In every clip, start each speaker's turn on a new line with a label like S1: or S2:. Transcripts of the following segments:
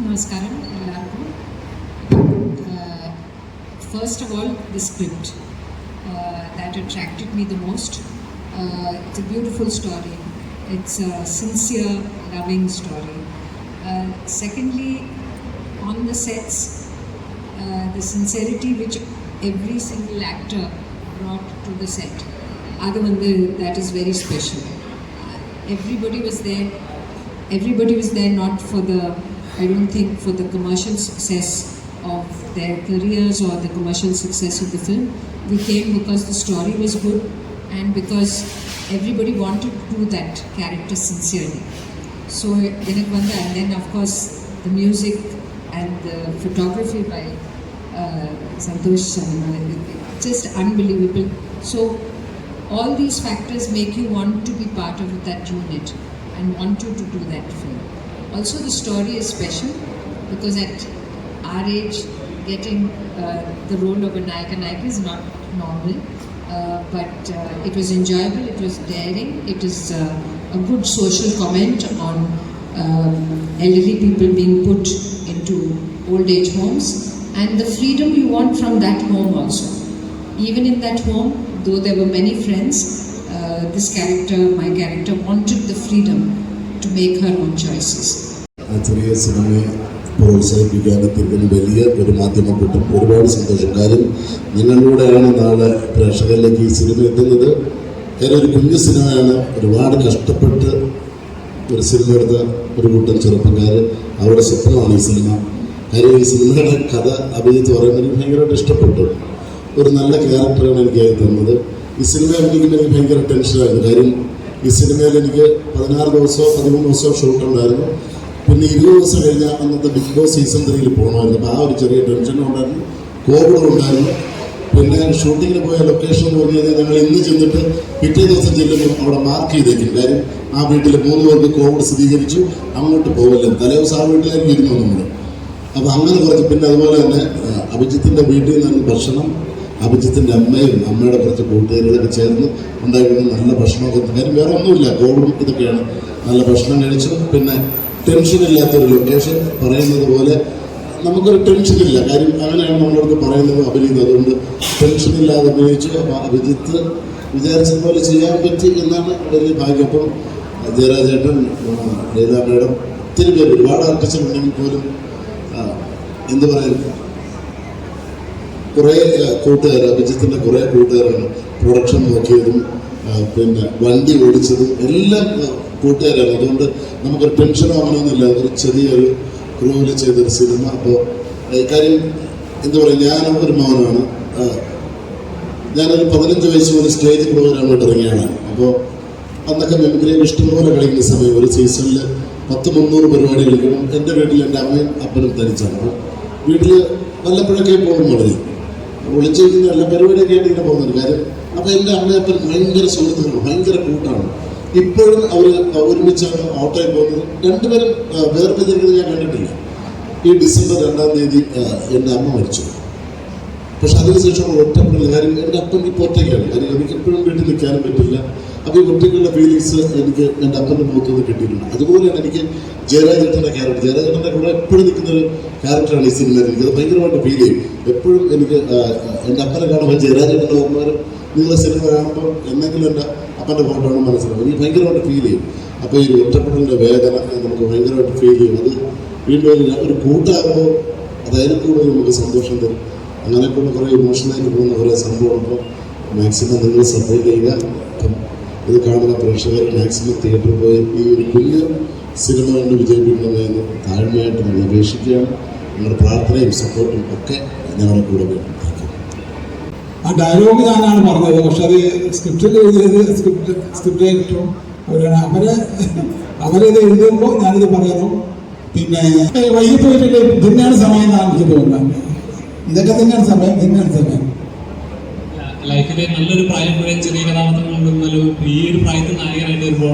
S1: Namaskaram. First of all, the script that attracted me the most. It's a beautiful story. It's a sincere, loving story. Secondly, on the sets, the sincerity which every single actor brought to the set, that is very special. Everybody was there. Everybody was there not for the, I don't think, for the commercial success of their careers or the commercial success of the film. We came because the story was good and because everybody wanted to do that character sincerely. So Dinakvanda, and then of course the music and the photography by Santosh Sharma, just unbelievable. So all these factors make you want to be part of that unit and want you to do that film. Also the story is special because at our age getting the role of a Nayaka is not normal, but it was enjoyable, it was daring, it is a good social comment on elderly people being put into old age homes and the freedom you want from that home also. Even in that home, though there were many friends, this character, my character, wanted the freedom to make her own choices.
S2: ചെറിയ സിനിമയെ പ്രോത്സാഹിപ്പിക്കാനെത്തിക്കുന്ന വലിയ ഒരു മാധ്യമക്കൂട്ടം ഒരുപാട് സന്തോഷം. കാര്യം നിങ്ങളിലൂടെയാണ് നാളെ പ്രേക്ഷകരിലേക്ക് ഈ സിനിമ എത്തുന്നത്. കാര്യം ഒരു കുഞ്ഞു സിനിമയാണ്, ഒരുപാട് കഷ്ടപ്പെട്ട് ഒരു സിനിമ എടുത്ത ഒരു കൂട്ടം ചെറുപ്പക്കാർ, അവരുടെ സ്വപ്നമാണ് ഈ സിനിമ. കാര്യം ഈ സിനിമയുടെ കഥ അഭിജിത്ത് പറയുന്നത് എനിക്ക് ഭയങ്കരമായിട്ട് ഇഷ്ടപ്പെട്ടു. ഒരു നല്ല ക്യാരക്ടറാണ് എനിക്ക് തന്നത്. ഈ സിനിമ എനിക്ക് ഭയങ്കര ടെൻഷനായിരുന്നു. കാര്യം ഈ സിനിമയിൽ എനിക്ക് 16 ദിവസമോ 13 ദിവസമോ ഷൂട്ടുണ്ടായിരുന്നു. പിന്നെ 20 ദിവസം കഴിഞ്ഞാൽ അന്നത്തെ ബിഗ് ബോസ് സീസൺ 3 പോകണമായിരുന്നു. അപ്പോൾ ആ ഒരു ചെറിയ ടെൻഷനും ഉണ്ടായിരുന്നു, കോവിഡും ഉണ്ടായിരുന്നു. പിന്നെ ഷൂട്ടിങ്ങിന് പോയ ലൊക്കേഷൻ എന്ന് പറഞ്ഞു കഴിഞ്ഞാൽ ഞങ്ങൾ ഇന്ന് ചെന്നിട്ട് പിറ്റേ ദിവസം ചെല്ലുമ്പോൾ അവിടെ മാർക്ക് ചെയ്തേക്കും. കാര്യം ആ വീട്ടിൽ 3 പേർക്ക് കോവിഡ് സ്ഥിരീകരിച്ചു, അങ്ങോട്ട് പോകില്ല, തലേദിവസം ആ വീട്ടിലായിരിക്കും ഇരുന്നു നമ്മൾ. അപ്പോൾ അങ്ങനെ കുറച്ച്, പിന്നെ അതുപോലെ തന്നെ അഭിജിത്തിൻ്റെ വീട്ടിൽ നിന്ന് ഭക്ഷണം അഭിജിത്തിൻ്റെ അമ്മയും അമ്മയുടെ കുറച്ച് കൂട്ടുകാരികളൊക്കെ ചേർന്ന് ഉണ്ടായിരുന്നു. നല്ല ഭക്ഷണമൊക്കെ, കാര്യം വേറെ ഒന്നുമില്ല, കോവിഡും ഇതൊക്കെയാണ്. നല്ല ഭക്ഷണം കഴിച്ചു. പിന്നെ ടെൻഷനില്ലാത്തൊരു ലൊക്കേഷൻ, പറയുന്നത് പോലെ നമുക്കൊരു ടെൻഷനില്ല. കാര്യം അങ്ങനെയാണ് നമ്മളോട് പറയുന്നത് അഭിനയിക്കുന്നത്. അതുകൊണ്ട് ടെൻഷനില്ലാതെ അഭിനയിച്ചു. അപ്പോൾ അഭിജിത്ത് വിചാരിച്ചതുപോലെ ചെയ്യാൻ പറ്റി എന്നാണ് വലിയ ഭാഗ്യം. അപ്പം ജയരാജേട്ടൻ, ലീല മേഡം, ഒത്തിരി പേര്, ഒരുപാട് ആർട്ടിസ്റ്റുകളുണ്ടെങ്കിൽ പോലും എന്ത് പറയുക, കുറേ കൂട്ടുകാർ, അഭിജിത്തിൻ്റെ കുറേ കൂട്ടുകാരാണ് പ്രൊഡക്ഷൻ നോക്കിയതും പിന്നെ വണ്ടി ഓടിച്ചതും എല്ലാം കൂട്ടുകാരാണ്. അതുകൊണ്ട് നമുക്കൊരു ടെൻഷനോ അങ്ങനെയൊന്നുമില്ല. ഒരു ചെറിയൊരു ക്രൂവിൽ ചെയ്തൊരു സിനിമ. അപ്പോൾ കാര്യം എന്താ പറയുക, ഞാനൊരു മകനാണ്. ഞാനൊരു 15 വയസ്സ് മുതൽ സ്റ്റേജ് പ്രോഗ്രാമായിട്ട് ഇറങ്ങിയാണ്. അപ്പോൾ അന്നൊക്കെ മെമിക്രിയൊക്കെ ഇഷ്ടംപോലെ കളിക്കുന്ന സമയം, ഒരു സീസണിൽ 100-300 പരിപാടി കളിക്കണം. എൻ്റെ വീട്ടിൽ എൻ്റെ അമ്മയും അപ്പനും തനിച്ചാണ്. അപ്പോൾ വീട്ടിൽ വല്ലപ്പോഴൊക്കെ പോകും, വളരെ വിളിച്ചിരിക്കുന്ന എല്ലാ പരിപാടിയൊക്കെ ആയിട്ട് ഇങ്ങനെ പോകുന്നുണ്ട്. കാര്യം അപ്പോൾ എൻ്റെ അമ്മയപ്പൻ ഭയങ്കര സുഹൃത്തുക്കളാണ്, ഭയങ്കര കൂട്ടാണ്. ഇപ്പോഴും അവർ ഒരുമിച്ചാണ് ഓട്ടോയിൽ പോകുന്നത്. രണ്ടുപേരും വേർപിരിക്കുന്നത് ഞാൻ കണ്ടിട്ടില്ല. ഈ ഡിസംബർ 2-ാം തീയതി എൻ്റെ അമ്മ മരിച്ചു. പക്ഷെ അതിനുശേഷം ഒറ്റപ്പെടില്ല. കാര്യം എൻ്റെ അപ്പൻ ഇപ്പോൾ ഒറ്റയ്ക്കാണ്. കാര്യം എനിക്ക് എപ്പോഴും വീട്ടിൽ നിൽക്കാനും പറ്റില്ല. അപ്പോൾ ഈ ഒറ്റയ്ക്കുള്ള ഫീലിങ്സ് എനിക്ക് എൻ്റെ അപ്പൻ്റെ മുഖത്തുനിന്ന് കിട്ടിയിട്ടുണ്ട്. അതുപോലെയാണ് എനിക്ക് ജയരാജേട്ടൻ്റെ ക്യാരക്ടർ. ജയരാജേട്ടൻ്റെ കൂടെ എപ്പോഴും നിൽക്കുന്നൊരു ക്യാരക്ടറാണ് ഈ സിനിമയിൽ. എനിക്കത് ഭയങ്കരമായിട്ട് ഫീൽ ചെയ്യും. എപ്പോഴും എനിക്ക് എൻ്റെ അപ്പനെ കാണുമ്പോൾ ജയരാജേട്ടൻ്റെ ഓർമ്മവരും നിങ്ങളെ സിനിമ കാണുമ്പോൾ എന്തെങ്കിലും എൻ്റെ അപ്പൻ്റെ ഫോട്ടോ ആണ് മനസ്സിലാവും. എനിക്ക് ഭയങ്കരമായിട്ട് ഫീൽ ചെയ്യും. അപ്പോൾ ഈ ഒറ്റപ്പെടലിൻ്റെ വേദന നമുക്ക് ഭയങ്കരമായിട്ട് ഫീൽ ചെയ്യും. അത് വീണ്ടും ഒരു കൂട്ടാകുമ്പോൾ അത് അതിന് കൂടുതൽ നമുക്ക് സന്തോഷം തരും. അങ്ങനെയൊക്കെയുള്ള കുറേ ഇമോഷണലായിട്ട് പോകുന്ന കുറേ സംഭവം. അപ്പോൾ മാക്സിമം നിങ്ങൾ സപ്പോർട്ട് ചെയ്യുക. അപ്പം ഇത് കാണുന്ന പ്രേക്ഷകർ മാക്സിമം തിയേറ്ററിൽ പോയി ഈ ഒരു കുഞ്ഞ് സിനിമ കണ്ട് വിജയിപ്പിക്കണമെന്ന് താഴ്മയായിട്ട് നമ്മൾ അപേക്ഷിക്കുകയാണ്. നിങ്ങളുടെ പ്രാർത്ഥനയും സപ്പോർട്ടും ഒക്കെ ഞങ്ങളുടെ കൂടെ വേണം.
S3: ആ ഡയലോഗ് ഞാനാണ് പറഞ്ഞത്. പക്ഷെ അത് സ്ക്രിപ്റ്റിൽ എഴുതിയത് സ്ക്രിപ്റ്റ് ഏറ്റവും അവരത് എഴുതുമ്പോൾ ഞാനിത് പറയുന്നു. പിന്നെ വൈകിട്ട് പോയിട്ടില്ല, തന്നെയാണ് സമയം എന്നാണ് എനിക്ക് തോന്നുന്നത്. ഇതൊക്കെ തന്നെയാണ് സമയം,
S4: ലൈഫിലെ നല്ലൊരു പ്രായം വരെ ചെറിയ കഥാപാത്രങ്ങളുണ്ടെന്നാലും ഈ ഒരു പ്രായത്തിൽ നായകനായിട്ട് വരുമ്പോൾ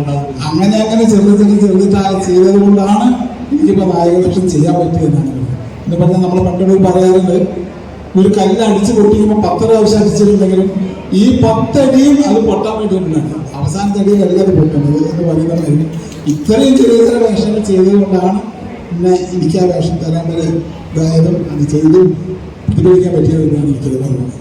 S3: അങ്ങനെ ചെറുതായി ചെയ്തത് കൊണ്ടാണ് എനിക്കിപ്പോൾ നായകവേഷം ചെയ്യാൻ പറ്റിയെന്നാണ്. എന്ന് പറഞ്ഞാൽ നമ്മൾ പണ്ടൊരു പറയാറുണ്ട്, ഒരു കല്ല് അടിച്ച് പൊട്ടിക്കുമ്പോൾ 10 പ്രാവശ്യം അടിച്ചിട്ടുണ്ടെങ്കിലും ഈ 10 അടിയും അത് പൊട്ടാൻ വേണ്ടിയിട്ടാണ് അവസാനത്തെ അടിയിൽ അല്ലാതെ പൊട്ടുന്നത് എന്ന് പറയുന്ന ഇത്രയും ചെറിയ വേഷങ്ങൾ ചെയ്തുകൊണ്ടാണ് പിന്നെ എനിക്ക് ആ വേഷം തരാൻ വരെ ഇതായതും അത് ചെയ്തും പ്രതിഫലിക്കാൻ പറ്റിയതെന്നാണ് എനിക്കത് പറഞ്ഞത്.